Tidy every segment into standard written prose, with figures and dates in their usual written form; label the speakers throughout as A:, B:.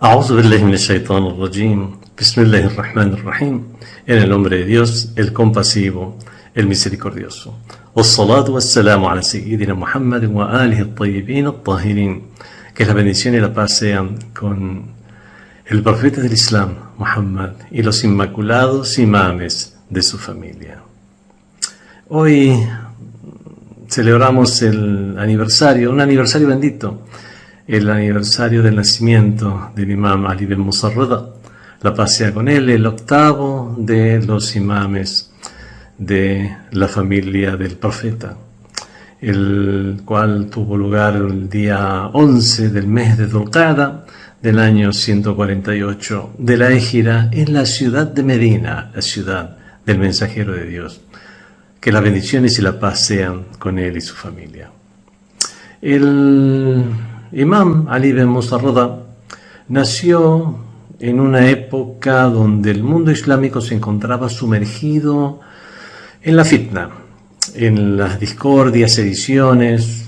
A: أعوذ بالله من الشيطان الرجيم. بسم الله الرحمن الرحيم. En el nombre de Dios, el compasivo, el misericordioso. والصلاة والسلام على سيدنا محمد وآله الطيبين الطاهرين. Que la bendición y la paz sean con el profeta del Islam, Muhammad, y los inmaculados imames de su familia. Hoy celebramos el aniversario, un aniversario bendito, el aniversario del nacimiento del imam Ali ibn Musa ar-Ridha, la paz sea con él, el octavo de los imames de la familia del profeta, el cual tuvo lugar el día 11 del mes de Dhul-Qa'da del año 148 de la Égira en la ciudad de Medina, la ciudad del mensajero de Dios. Que las bendiciones y la paz sean con él y su familia. El imam Ali ibn Musa ar-Ridha nació en una época donde el mundo islámico se encontraba sumergido en la fitna, en las discordias, sediciones,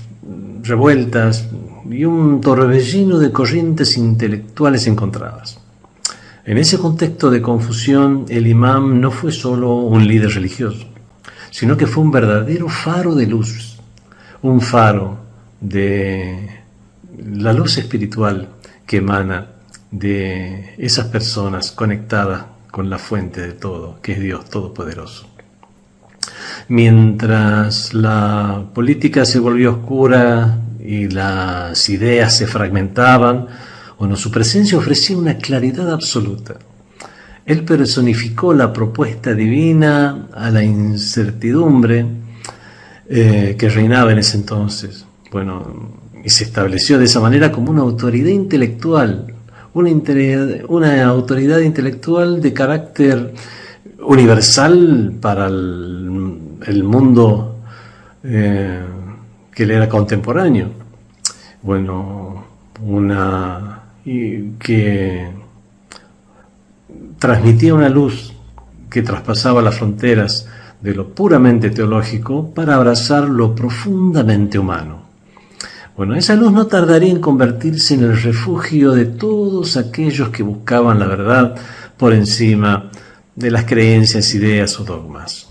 A: revueltas y un torbellino de corrientes intelectuales encontradas. En ese contexto de confusión, el imam no fue solo un líder religioso, sino que fue un verdadero faro de luz, un faro de la luz espiritual que emana de esas personas conectadas con la fuente de todo, que es Dios Todopoderoso. Mientras la política se volvió oscura y las ideas se fragmentaban, su presencia ofrecía una claridad absoluta. Él personificó la propuesta divina a la incertidumbre que reinaba en ese entonces. Y se estableció de esa manera como una autoridad intelectual, una autoridad intelectual de carácter universal para el mundo que le era contemporáneo. Que transmitía una luz que traspasaba las fronteras de lo puramente teológico para abrazar lo profundamente humano. Esa luz no tardaría en convertirse en el refugio de todos aquellos que buscaban la verdad por encima de las creencias, ideas o dogmas.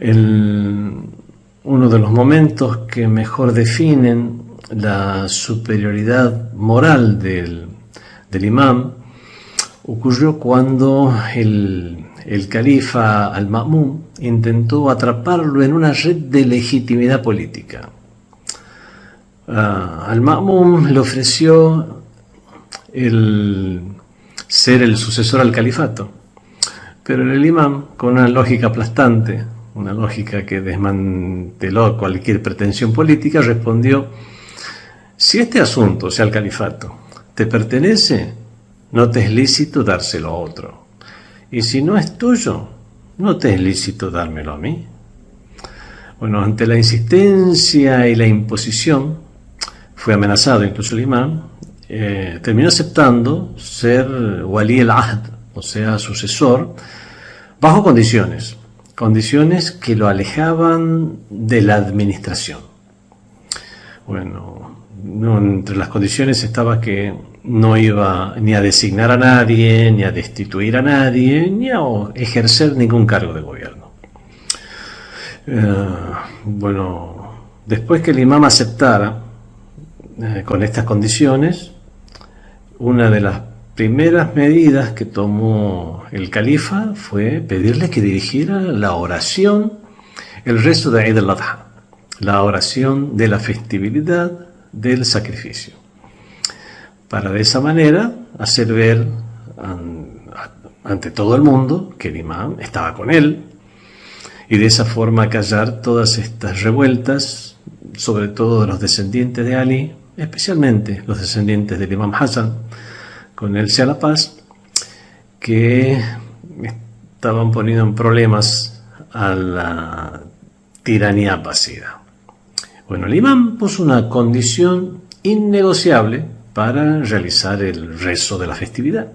A: Uno de los momentos que mejor definen la superioridad moral del imam ocurrió cuando el califa al-Ma'mum intentó atraparlo en una red de legitimidad política. Al-Ma'mum le ofreció ser el sucesor al califato, pero el imam, con una lógica aplastante, una lógica que desmanteló cualquier pretensión política, respondió: si este asunto, o sea el califato, te pertenece, no te es lícito dárselo a otro. Y si no es tuyo, no te es lícito dármelo a mí. Ante la insistencia y la imposición, fue amenazado incluso el imam, terminó aceptando ser wali al-ahd, o sea, sucesor, bajo condiciones que lo alejaban de la administración. Entre las condiciones estaba que no iba ni a designar a nadie, ni a destituir a nadie, ni a ejercer ningún cargo de gobierno. Después que el imam aceptara con estas condiciones, una de las primeras medidas que tomó el califa fue pedirle que dirigiera la oración, el rezo de Eid al-Adha, la oración de la festividad del sacrificio, para de esa manera hacer ver ante todo el mundo que el imam estaba con él, y de esa forma callar todas estas revueltas, sobre todo de los descendientes de Ali, especialmente los descendientes del imam Hassan, con él sea la paz, que estaban poniendo en problemas a la tiranía abasida. El imam puso una condición innegociable para realizar el rezo de la festividad,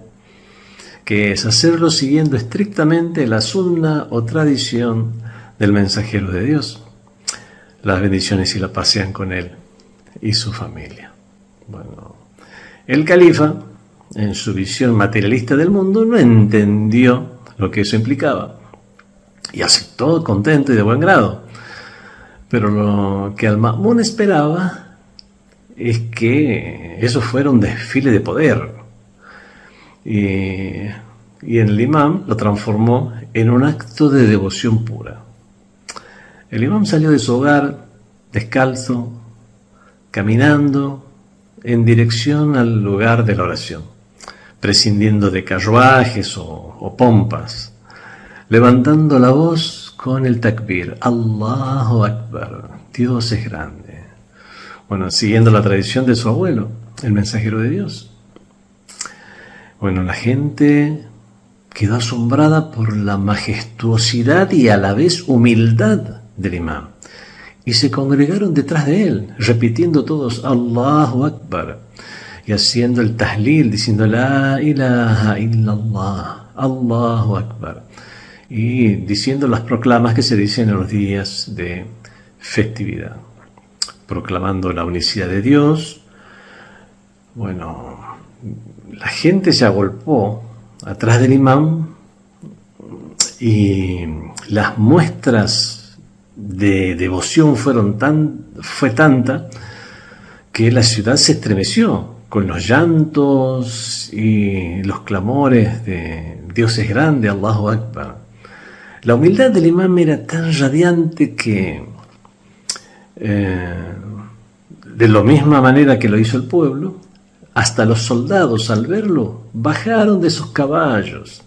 A: que es hacerlo siguiendo estrictamente la sunna o tradición del mensajero de Dios. Las bendiciones y la paz sean con él y su familia. El califa, en su visión materialista del mundo, no entendió lo que eso implicaba y aceptó contento y de buen grado. Pero lo que al-Ma'mún esperaba es que eso fuera un desfile de poder. Y el imam lo transformó en un acto de devoción pura. El imam salió de su hogar descalzo, caminando en dirección al lugar de la oración, prescindiendo de carruajes o pompas, levantando la voz con el takbir, Allahu Akbar, Dios es grande. Bueno, siguiendo la tradición de su abuelo, el mensajero de Dios. Bueno, la gente quedó asombrada por la majestuosidad y a la vez humildad del imam. Y se congregaron detrás de él, repitiendo todos Allahu Akbar y haciendo el tahlil, diciendo La ilaha illallah, Allahu Akbar, y diciendo las proclamas que se dicen en los días de festividad, proclamando la unicidad de Dios. Bueno, la gente se agolpó atrás del imam y las muestras de devoción fue tanta que la ciudad se estremeció con los llantos y los clamores de Dios es grande, Allahu Akbar. La humildad del imam era tan radiante que de la misma manera que lo hizo el pueblo, hasta los soldados al verlo bajaron de sus caballos,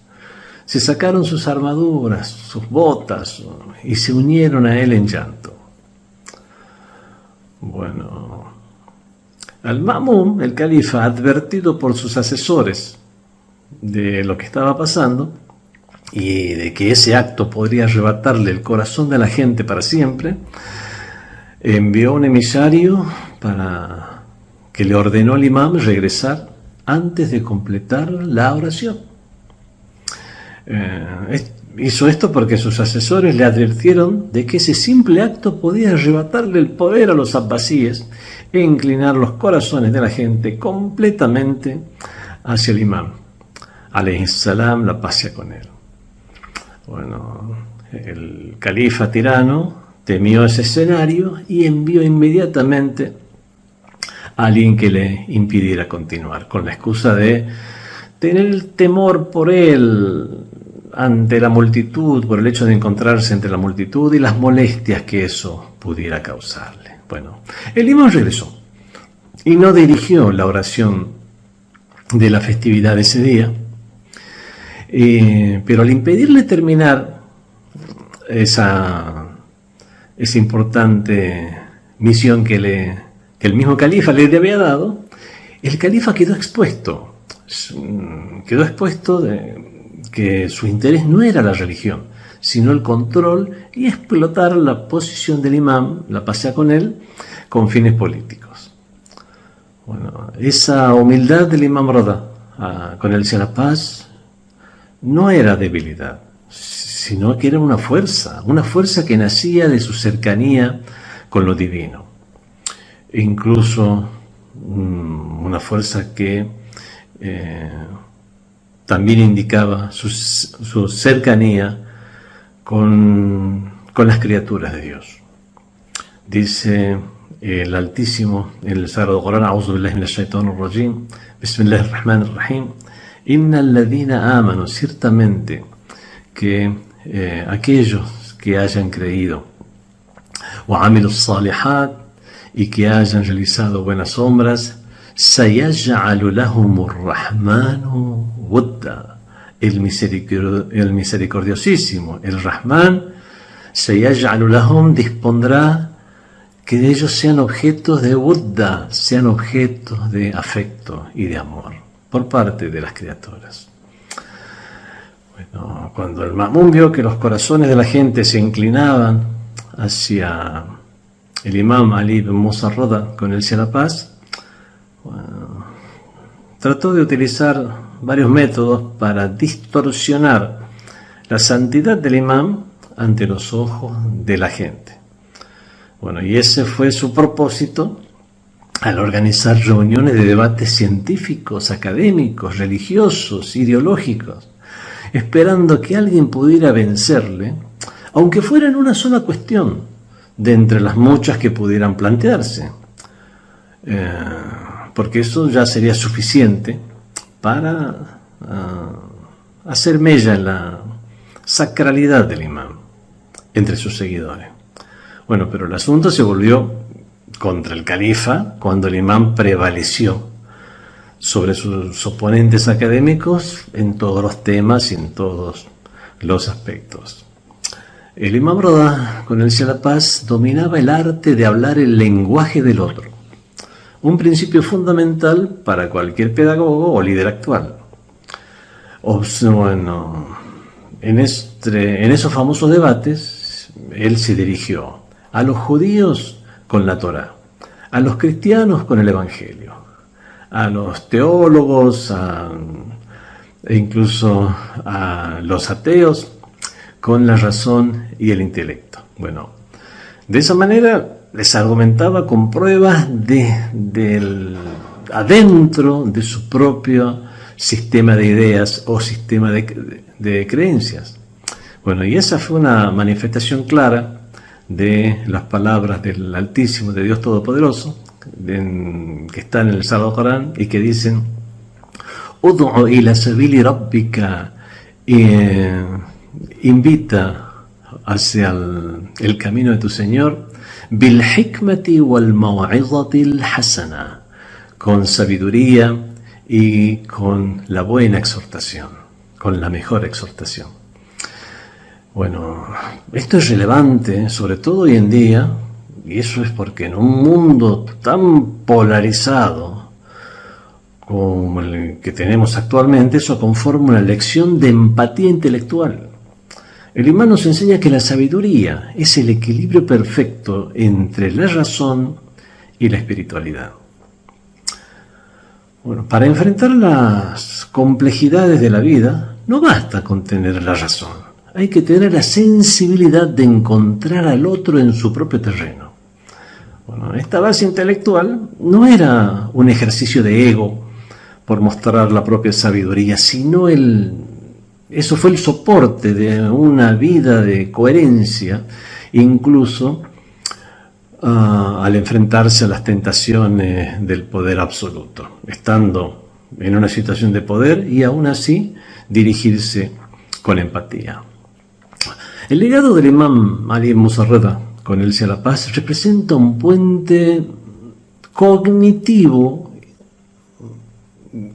A: se sacaron sus armaduras, sus botas y se unieron a él en llanto. Bueno, al-Ma'mún, el califa, advertido por sus asesores de lo que estaba pasando y de que ese acto podría arrebatarle el corazón de la gente para siempre, envió un emisario que le ordenó al imam regresar antes de completar la oración. Hizo esto porque sus asesores le advirtieron de que ese simple acto podía arrebatarle el poder a los abbasíes e inclinar los corazones de la gente completamente hacia el imam. Alayhi salam, la paz sea con él. Bueno, el califa tirano temió ese escenario y envió inmediatamente a alguien que le impidiera continuar, con la excusa de tener el temor por él ante la multitud, por el hecho de encontrarse entre la multitud y las molestias que eso pudiera causarle. Bueno, el imam regresó y no dirigió la oración de la festividad de ese día, pero al impedirle terminar esa importante misión que el mismo califa le había dado, el califa quedó expuesto de que su interés no era la religión, sino el control y explotar la posición del imam, la paz sea con él, con fines políticos. Bueno, esa humildad del imam Rada, con él sea la paz, no era debilidad, sino que era una fuerza que nacía de su cercanía con lo divino. E incluso una fuerza que también indicaba su cercanía con las criaturas de Dios. Dice el Altísimo en el Sagrado Corán, A'udhu billahi minash shaitanir rajim, Bismillahir Rahmanir Rahim, Innal ladhina amanu, ciertamente que aquellos que hayan creído, wa amilus salihat, y que hayan realizado buenas obras, sayaj'alu lahumur rahmanu wudda, el misericordiosísimo, el Rahman, sayaj'alu lahum, dispondrá que ellos sean objetos de wudda, sean objetos de afecto y de amor por parte de las criaturas. Bueno, cuando el Ma'mún vio que los corazones de la gente se inclinaban hacia el imam Ali ibn Musa Rada, con él sea la paz, bueno, trató de utilizar varios métodos para distorsionar la santidad del imam ante los ojos de la gente. Bueno, y ese fue su propósito al organizar reuniones de debates científicos, académicos, religiosos, ideológicos, esperando que alguien pudiera vencerle, aunque fuera en una sola cuestión, de entre las muchas que pudieran plantearse, porque eso ya sería suficiente para hacer mella en la sacralidad del imán entre sus seguidores. Bueno, pero el asunto se volvió contra el califa cuando el imán prevaleció sobre sus oponentes académicos en todos los temas y en todos los aspectos. El imam Rada, con él sea la paz, dominaba el arte de hablar el lenguaje del otro, un principio fundamental para cualquier pedagogo o líder actual. Bueno, en esos famosos debates, él se dirigió a los judíos con la Torá, a los cristianos con el Evangelio, a los teólogos, e incluso a los ateos con la razón y el intelecto. Bueno, de esa manera les argumentaba con pruebas adentro de su propio sistema de ideas o sistema de creencias. Bueno, y esa fue una manifestación clara de las palabras del Altísimo, de Dios Todopoderoso, que están en el Sagrado Corán y que dicen: Ud'u ila sabili rabbika, invita hacia el camino de tu Señor, bil hikmati wal maw'izati al hasana, con sabiduría y con la buena exhortación, con la mejor exhortación. Bueno, esto es relevante, sobre todo hoy en día, y eso es porque en un mundo tan polarizado como el que tenemos actualmente, eso conforma una lección de empatía intelectual. El imán nos enseña que la sabiduría es el equilibrio perfecto entre la razón y la espiritualidad. Bueno, para enfrentar las complejidades de la vida, no basta con tener la razón. Hay que tener la sensibilidad de encontrar al otro en su propio terreno. Bueno, esta base intelectual no era un ejercicio de ego por mostrar la propia sabiduría, sino eso fue el soporte de una vida de coherencia, incluso al enfrentarse a las tentaciones del poder absoluto, estando en una situación de poder y aún así dirigirse con empatía. El legado del imam Ali Musa Rada, con él sea la paz, representa un puente cognitivo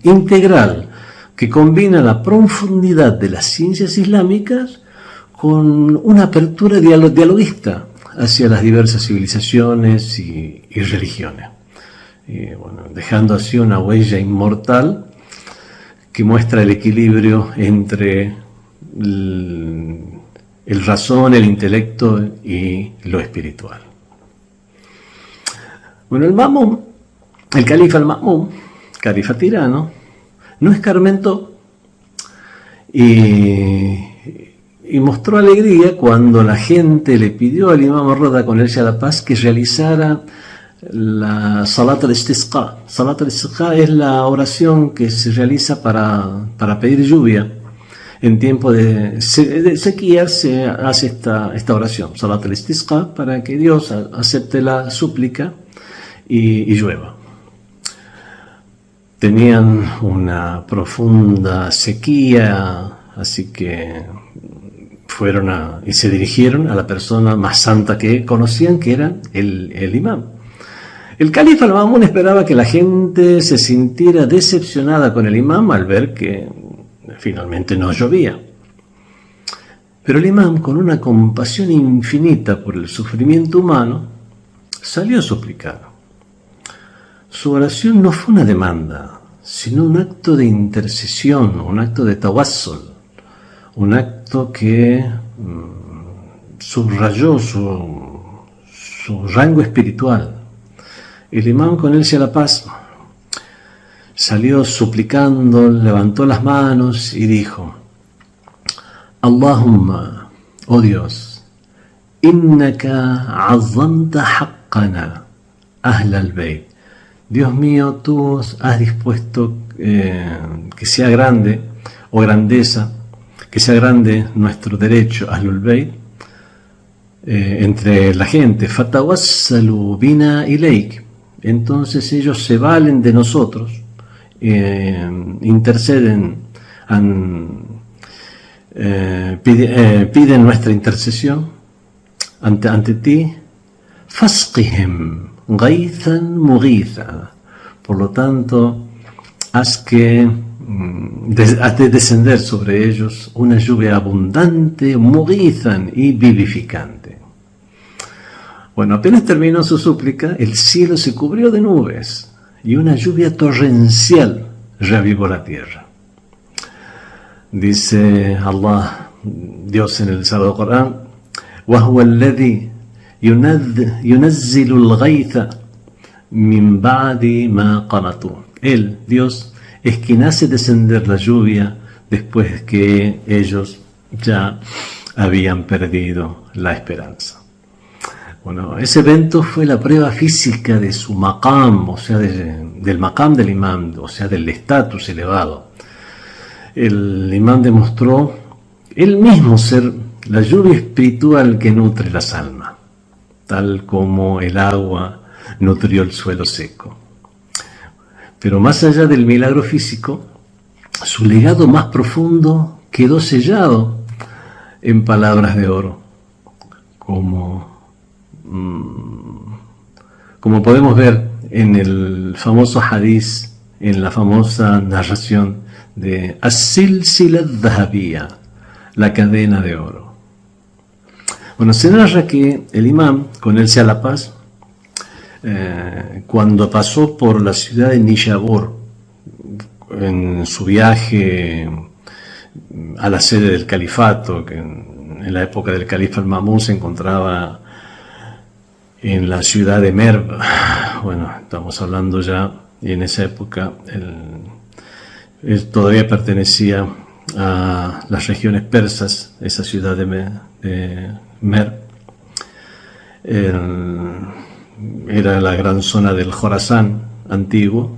A: integral que combina la profundidad de las ciencias islámicas con una apertura dialoguista hacia las diversas civilizaciones y religiones. Y bueno, dejando así una huella inmortal que muestra el equilibrio entre el razón, el intelecto y lo espiritual. Bueno, el califa al-Ma'mum, califa tirano, no escarmentó y mostró alegría cuando la gente le pidió al imam Rada, con él sea la paz, que realizara la Salat al-Istisqa. Salat al-Istisqa es la oración que se realiza para pedir lluvia. En tiempo de sequía se hace esta oración, Salat al-Istisqa, para que Dios acepte la súplica y llueva. Tenían una profunda sequía, así que fueron y se dirigieron a la persona más santa que conocían, que era el imam. El califa al-Ma'mún esperaba que la gente se sintiera decepcionada con el imam al ver que finalmente no llovía. Pero el imam, con una compasión infinita por el sufrimiento humano, salió a suplicar. Su oración no fue una demanda, sino un acto de intercesión, un acto de tawassul, un acto que subrayó su rango espiritual. El imam, con él sea la paz, salió suplicando, levantó las manos y dijo: Allahumma, oh Dios, innaka azzamta haqqana, ahl al-bayt, Dios mío, tú has dispuesto que sea grande o grandeza, que sea grande nuestro derecho, Ahlul Bayt, entre la gente. Fatawassalu bina ilayk. Entonces ellos se valen de nosotros, interceden, piden nuestra intercesión ante ti. Fasqihim ghaythan mughitha. Por lo tanto, haz de descender sobre ellos una lluvia abundante, mughithan, y vivificante. Bueno, apenas terminó su súplica, el cielo se cubrió de nubes y una lluvia torrencial reavivó la tierra. Dice Allah, Dios en el Sagrado Corán: وَهُوَ الَّذِي يُنَزِّلُ الْغَيْثَ مِنْ بَعْدِ مَا قَنَطُوا. Él, Dios, es quien hace descender la lluvia después que ellos ya habían perdido la esperanza. Bueno, ese evento fue la prueba física de su maqam, o sea, del maqam del imam, o sea, del estatus elevado. El imam demostró él mismo ser la lluvia espiritual que nutre las almas, tal como el agua nutrió el suelo seco. Pero más allá del milagro físico, su legado más profundo quedó sellado en palabras de oro, como podemos ver en el famoso hadiz, en la famosa narración de As-Silsila Dhahabiyya, la cadena de oro. Bueno, se narra que el imam, con él sea la paz, cuando pasó por la ciudad de Nishabur en su viaje a la sede del califato, que en la época del califa al-Ma'mún se encontraba en la ciudad de Merv. Bueno, estamos hablando ya, y en esa época él todavía pertenecía a las regiones persas, esa ciudad de Merv. Era la gran zona del Jorasán antiguo,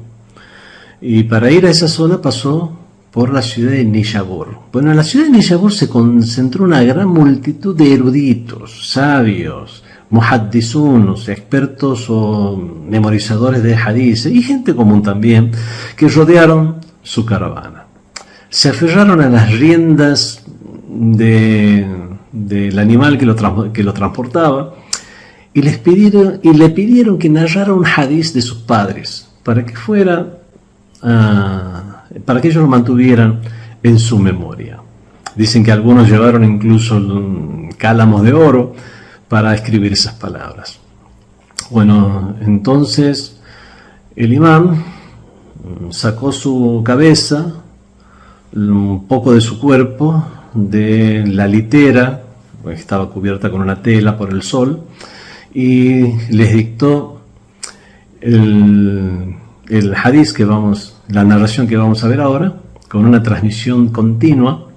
A: y para ir a esa zona pasó por la ciudad de Nishabur. Bueno, en la ciudad de Nishabur se concentró una gran multitud de eruditos, sabios, muhaddisunos, expertos o memorizadores de hadith, y gente común también, que rodearon su caravana. Se aferraron a las riendas del animal que lo transportaba, y le pidieron que narrara un hadith de sus padres para que ellos lo mantuvieran en su memoria. Dicen que algunos llevaron incluso cálamos de oro para escribir esas palabras. Bueno, entonces el imam sacó su cabeza, un poco de su cuerpo, de la litera, que estaba cubierta con una tela por el sol, y les dictó el hadith la narración que vamos a ver ahora, con una transmisión continua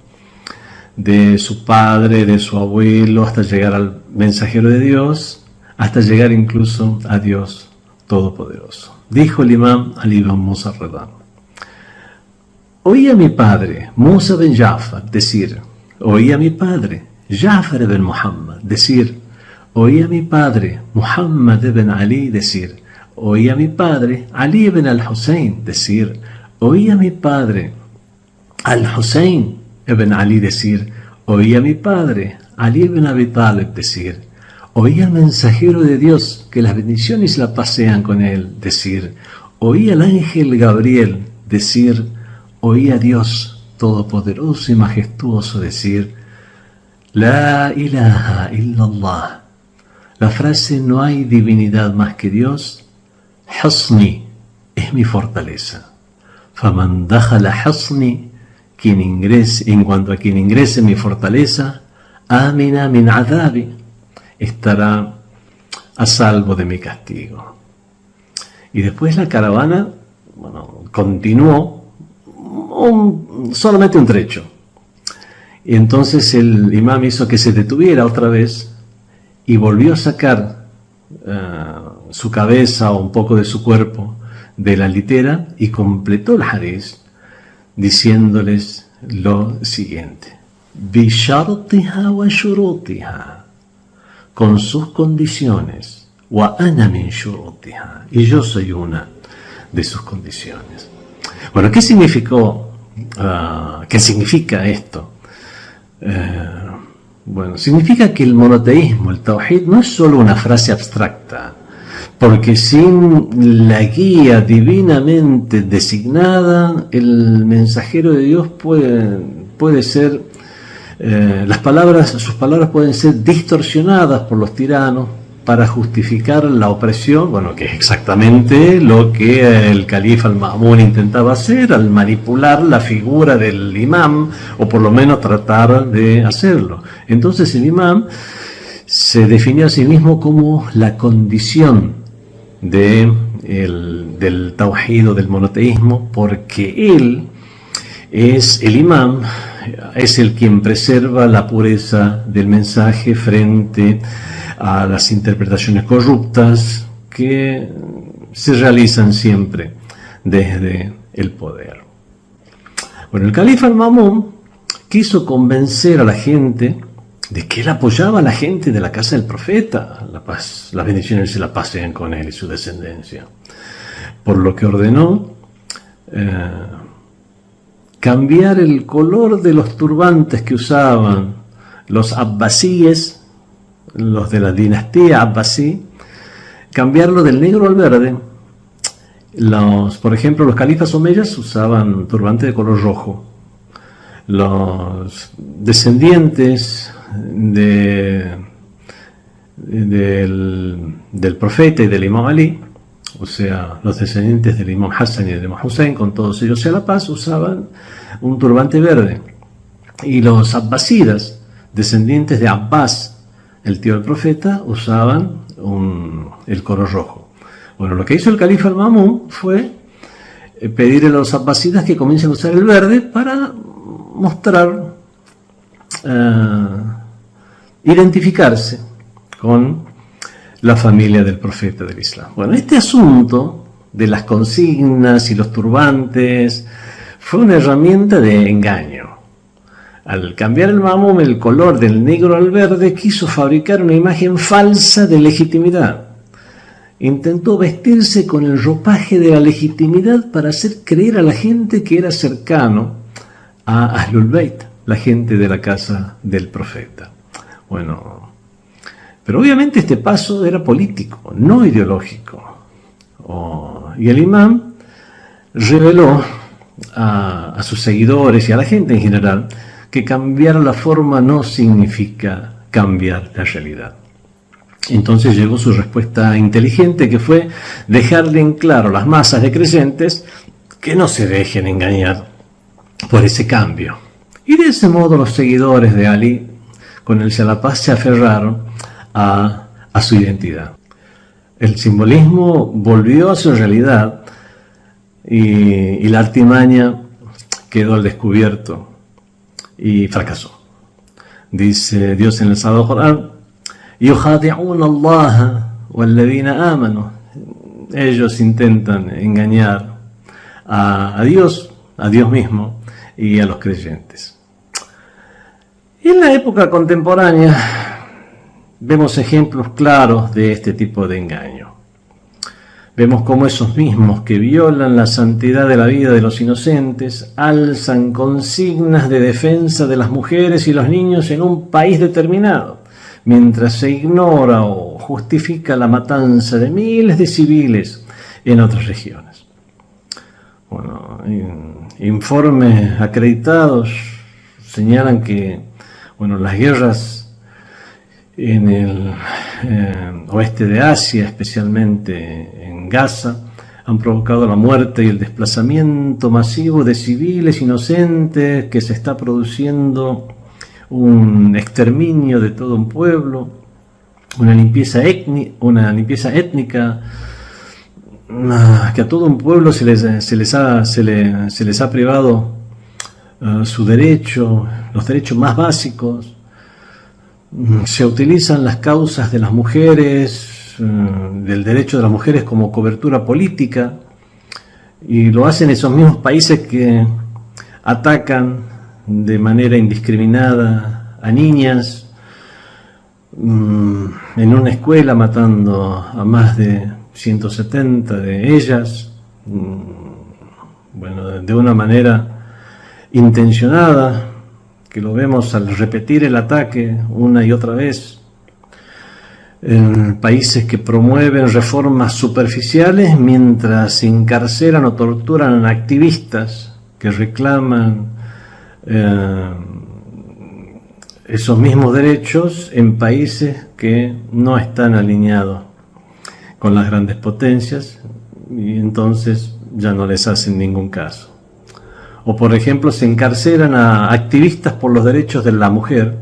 A: de su padre, de su abuelo, hasta llegar al mensajero de Dios, hasta llegar incluso a Dios Todopoderoso. Dijo el imam Ali ibn Musa Rida: oí a mi padre Musa ben Ja'far decir, oí a mi padre Ja'far ben Muhammad decir, oí a mi padre Muhammad ibn Ali decir, oí a mi padre Ali ibn al-Hussein decir, oí a mi padre al-Hussein ibn Ali decir, oí a mi padre Ali ibn Abi Talib decir, oí al mensajero de Dios, que las bendiciones la pasean con él, decir, oí al ángel Gabriel decir, oí a Dios Todopoderoso y Majestuoso decir, La ilaha illallah. La frase no hay divinidad más que Dios, Husni, es mi fortaleza. Faman dakhala Husni, en cuanto a quien ingrese en mi fortaleza, amina min adabi, estará a salvo de mi castigo. Y después la caravana, continuó solamente un trecho. Y entonces el imam hizo que se detuviera otra vez y volvió a sacar su cabeza o un poco de su cuerpo de la litera y completó el hadith diciéndoles lo siguiente: Bishartiha wa shurutiha, con sus condiciones, wa ana min shurutiha, y yo soy una de sus condiciones. Bueno, ¿qué significó? ¿Qué significa esto? Bueno, significa que el monoteísmo, el tawhid, no es solo una frase abstracta, porque sin la guía divinamente designada, el mensajero de Dios puede ser, sus palabras pueden ser distorsionadas por los tiranos para justificar la opresión, bueno, que es exactamente lo que el califa al-Ma'mún intentaba hacer al manipular la figura del imam, o por lo menos tratar de hacerlo. Entonces el imam se definió a sí mismo como la condición del tawhid o del monoteísmo, porque él es el imam, es el quien preserva la pureza del mensaje frente a las interpretaciones corruptas que se realizan siempre desde el poder. Bueno, el califa al-Ma'mún quiso convencer a la gente de que él apoyaba a la gente de la casa del profeta, la paz, las bendiciones se la pasen con él y su descendencia, por lo que ordenó cambiar el color de los turbantes que usaban los abbasíes, los de la dinastía abbasí, cambiarlo del negro al verde. Por ejemplo, los califas omeyas usaban turbante de color rojo. Los descendientes del profeta y del imam Ali, o sea, los descendientes del imam Hassan y del imam Hussein, con todos ellos sea la paz, usaban un turbante verde. Y los abbasidas, descendientes de Abbas, el tío del profeta, usaban el color rojo. Bueno, lo que hizo el califa al-Ma'mún fue pedirle a los abbasidas que comiencen a usar el verde para mostrar, identificarse con la familia del profeta del Islam. Bueno, este asunto de las consignas y los turbantes fue una herramienta de engaño. Al cambiar el Ma'mún el color del negro al verde, quiso fabricar una imagen falsa de legitimidad. Intentó vestirse con el ropaje de la legitimidad para hacer creer a la gente que era cercano a Ahlul Bayt, la gente de la casa del profeta. Bueno, pero obviamente este paso era político, no ideológico. Y el imam reveló a sus seguidores y a la gente en general que cambiar la forma no significa cambiar la realidad. Entonces llegó su respuesta inteligente, que fue dejarle en claro a las masas de creyentes que no se dejen engañar por ese cambio. Y de ese modo los seguidores de Ali, con el Salapaz, se aferraron a su identidad. El simbolismo volvió a su realidad y la artimaña quedó al descubierto y fracasó. Dice Dios en el Sagrado Corán: yukhadi'una Allah walladhina amanu. Ellos intentan engañar a Dios mismo y a los creyentes. Y en la época contemporánea vemos ejemplos claros de este tipo de engaño. Vemos cómo esos mismos que violan la santidad de la vida de los inocentes alzan consignas de defensa de las mujeres y los niños en un país determinado, mientras se ignora o justifica la matanza de miles de civiles en otras regiones. Bueno, informes acreditados señalan que las guerras en el oeste de Asia, especialmente en Gaza, han provocado la muerte y el desplazamiento masivo de civiles inocentes, que se está produciendo un exterminio de todo un pueblo, una limpieza étnica, que a todo un pueblo se les ha privado su derecho, los derechos más básicos. Se utilizan las causas de las mujeres, del derecho de las mujeres como cobertura política, Y lo hacen esos mismos países que atacan de manera indiscriminada a niñas en una escuela, matando a más de 170 de ellas, bueno, de una manera intencionada, que lo vemos al repetir el ataque una y otra vez, en países que promueven reformas superficiales mientras encarcelan o torturan a activistas que reclaman esos mismos derechos en países que no están alineados con las grandes potencias, y entonces ya no les hacen ningún caso. O por ejemplo, se encarcelan a activistas por los derechos de la mujer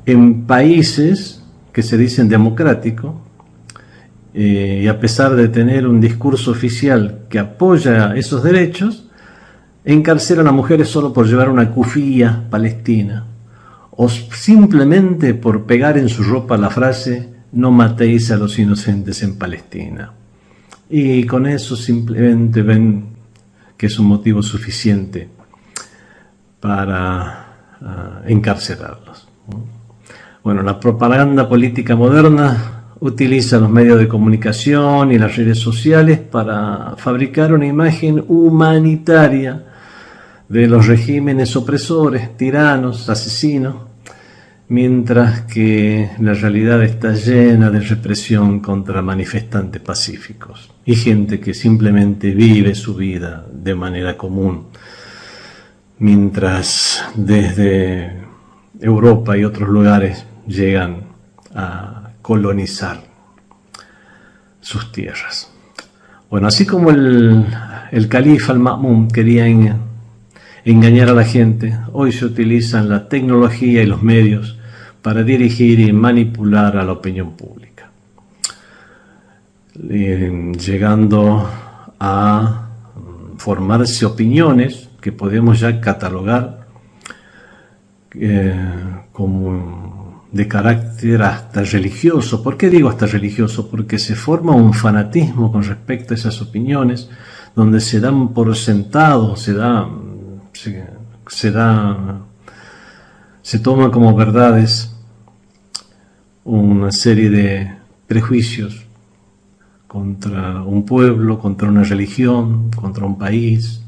A: en países que se dicen democráticos, y a pesar de tener un discurso oficial que apoya esos derechos, encarcelan a mujeres solo por llevar una kufía palestina, o simplemente por pegar en su ropa la frase "no matéis a los inocentes en Palestina". Y con eso simplemente ven que es un motivo suficiente para encarcelarlos. Bueno, la propaganda política moderna utiliza los medios de comunicación y las redes sociales para fabricar una imagen humanitaria de los regímenes opresores, tiranos, asesinos, mientras que la realidad está llena de represión contra manifestantes pacíficos y gente que simplemente vive su vida de manera común, mientras desde Europa y otros lugares llegan a colonizar sus tierras. Bueno, así como el califa al-Ma'mún quería engañar a la gente, hoy se utilizan la tecnología y los medios para dirigir y manipular a la opinión pública, llegando a formarse opiniones que podemos ya catalogar como de carácter hasta religioso. ¿Por qué digo hasta religioso? Porque se forma un fanatismo con respecto a esas opiniones, donde se dan por sentado, se toma como verdades una serie de prejuicios contra un pueblo, contra una religión, contra un país,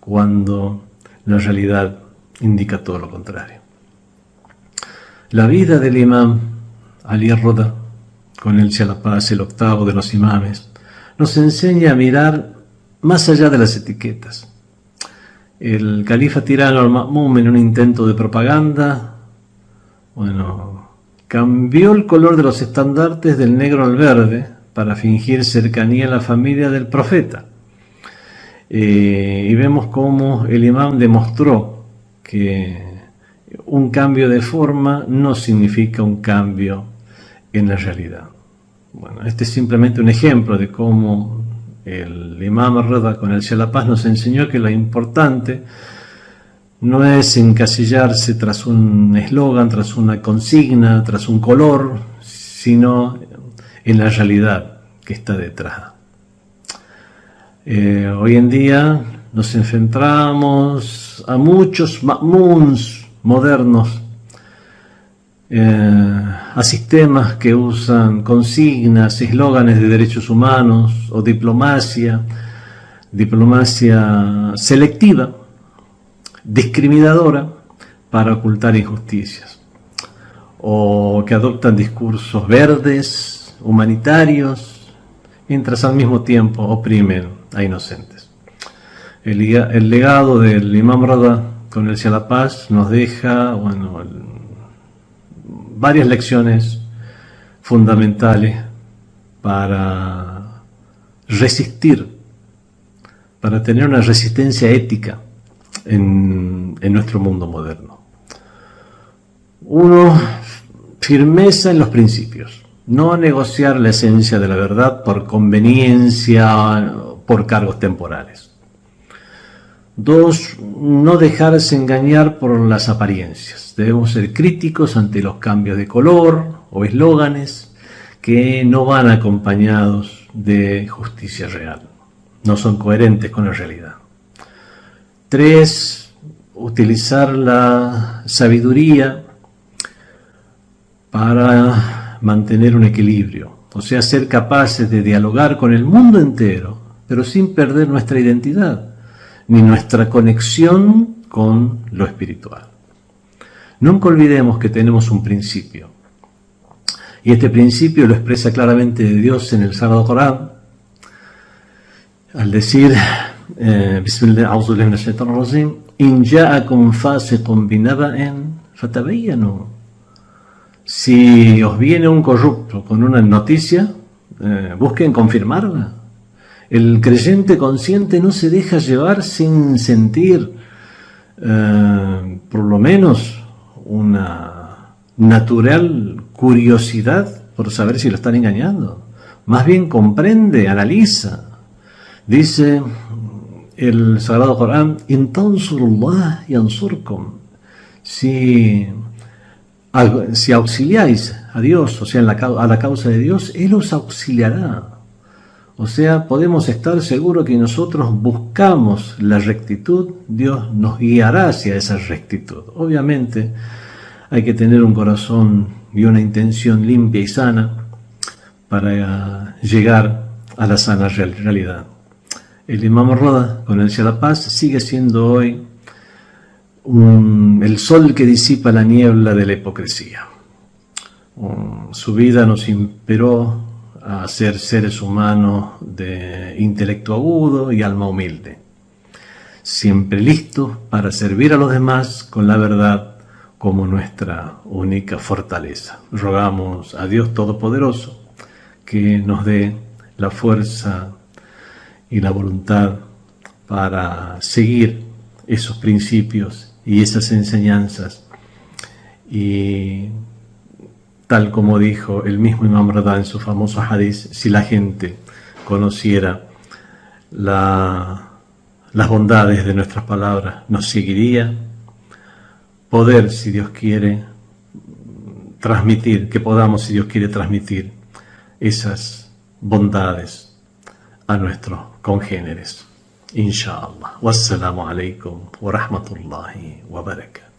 A: cuando la realidad indica todo lo contrario. La vida del imam Ali Roda, con él sea la paz, el octavo de los imames, nos enseña a mirar más allá de las etiquetas. El califa tirano al-Ma'mún, en un intento de propaganda, cambió el color de los estandartes del negro al verde para fingir cercanía a la familia del profeta. Y vemos cómo el imam demostró que un cambio de forma no significa un cambio en la realidad. Bueno, este es simplemente un ejemplo de cómo el imam Rida, con él sea la paz, nos enseñó que lo importante no es encasillarse tras un eslogan, tras una consigna, tras un color, sino en la realidad que está detrás. Hoy en día nos enfrentamos a muchos ma'muns modernos, a sistemas que usan consignas, eslóganes de derechos humanos o diplomacia selectiva, discriminadora, para ocultar injusticias, o que adoptan discursos verdes, humanitarios, mientras al mismo tiempo oprimen a inocentes. El legado del imam Rida, con él sea la paz, nos deja varias lecciones fundamentales para resistir, para tener una resistencia ética en nuestro mundo moderno. Uno, firmeza en los principios, no negociar la esencia de la verdad por conveniencia, por cargos temporales. Dos, no dejarse engañar por las apariencias. Debemos ser críticos ante los cambios de color o eslóganes que no van acompañados de justicia real. no son coherentes con la realidad. 3, utilizar la sabiduría para mantener un equilibrio, o sea, ser capaces de dialogar con el mundo entero, pero sin perder nuestra identidad, ni nuestra conexión con lo espiritual. Nunca olvidemos que tenemos un principio, y este principio lo expresa claramente Dios en el Sagrado Corán, al decir, Bismillah, a'udhu billahi minash shaitanir rajim, in ja'akum fasiqun binaba'in fatabayyanu. Si os viene un corrupto con una noticia, busquen confirmarla. El creyente consciente no se deja llevar sin sentir por lo menos una natural curiosidad por saber si lo están engañando. Más bien comprende, analiza. Dice el Sagrado Corán, in tansurullah yansurkum. Si auxiliáis a Dios, o sea, a la causa de Dios, Él os auxiliará. O sea, podemos estar seguros que nosotros buscamos la rectitud, Dios nos guiará hacia esa rectitud. Obviamente hay que tener un corazón y una intención limpia y sana para llegar a la sana realidad. El Imam Rada, con el Cielo de la Paz, sigue siendo hoy el sol que disipa la niebla de la hipocresía. Su vida nos inspiró a ser seres humanos de intelecto agudo y alma humilde, siempre listos para servir a los demás con la verdad como nuestra única fortaleza. Rogamos a Dios Todopoderoso que nos dé la fuerza y la voluntad para seguir esos principios y esas enseñanzas, y tal como dijo el mismo Imam Rada en su famoso hadith, si la gente conociera las bondades de nuestras palabras, nos seguiría. Poder, si Dios quiere, transmitir, que podamos, si Dios quiere, transmitir esas bondades a nuestros congéneres. Inshallah. Wassalamu alaikum wa rahmatullahi wa barakatuh.